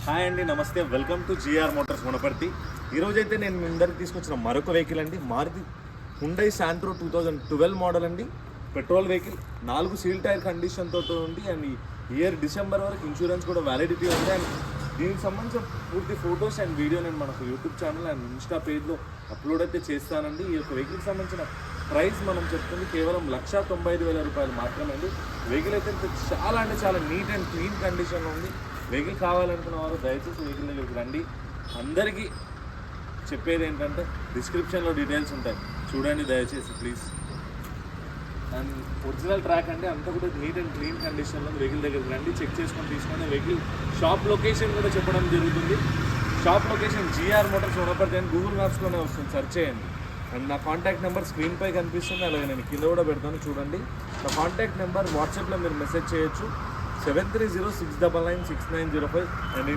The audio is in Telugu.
హాయ్ అండి, నమస్తే. Welcome to G R motors Wanaparthy. ఈరోజైతే నేను మీ అందరికి తీసుకొచ్చిన మరొక వెహికల్ అండి. మారుతి హుండై శాంట్రో 2012 మోడల్ అండి. పెట్రోల్ వెహికల్, 4 సీల్ టైర్ కండిషన్తో ఉంది. అండ్ ఇయర్ డిసెంబర్ వరకు ఇన్సూరెన్స్ కూడా వ్యాలిడిటీ ఉంది. అండ్ దీనికి సంబంధించిన పూర్తి ఫొటోస్ అండ్ వీడియో నేను మనకు యూట్యూబ్ ఛానల్ అండ్ ఇన్స్టా పేజ్లో అప్లోడ్ అయితే చేస్తానండి. ఈ యొక్క వెహికల్కి సంబంధించిన ప్రైస్ మనం చెప్తుంది కేవలం 1,95,000 రూపాయలు మాత్రమే అండి. వెహికల్ అయితే చాలా అంటే చాలా నీట్ అండ్ క్లీన్ కండిషన్లో ఉంది. వెహికల్ కావాలనుకున్న వారు దయచేసి వెహికల్ దగ్గరికి రండి. అందరికీ చెప్పేది ఏంటంటే డిస్క్రిప్షన్లో డీటెయిల్స్ ఉంటాయి, చూడండి దయచేసి ప్లీజ్. అండ్ ఒరిజినల్ ట్రాక్ అంటే అంతా కూడా నీట్ అండ్ క్లీన్ కండిషన్లో వెహికల్ దగ్గరికి రండి, చెక్ చేసుకొని తీసుకొని వెహికల్ షాప్ లొకేషన్ కూడా చెప్పడం జరుగుతుంది. Shop location G R motors Wanaparthy అని గూగుల్ మ్యాప్స్లోనే వస్తుంది, సెర్చ్ చేయండి. అండ్ నా కాంటాక్ట్ నెంబర్ స్క్రీన్పై కనిపిస్తుంది, అలాగే నేను కింద కూడా పెడతాను చూడండి. నా కాంటాక్ట్ నెంబర్ వాట్సాప్లో మీరు మెసేజ్ చేయొచ్చు 7306996905. అండ్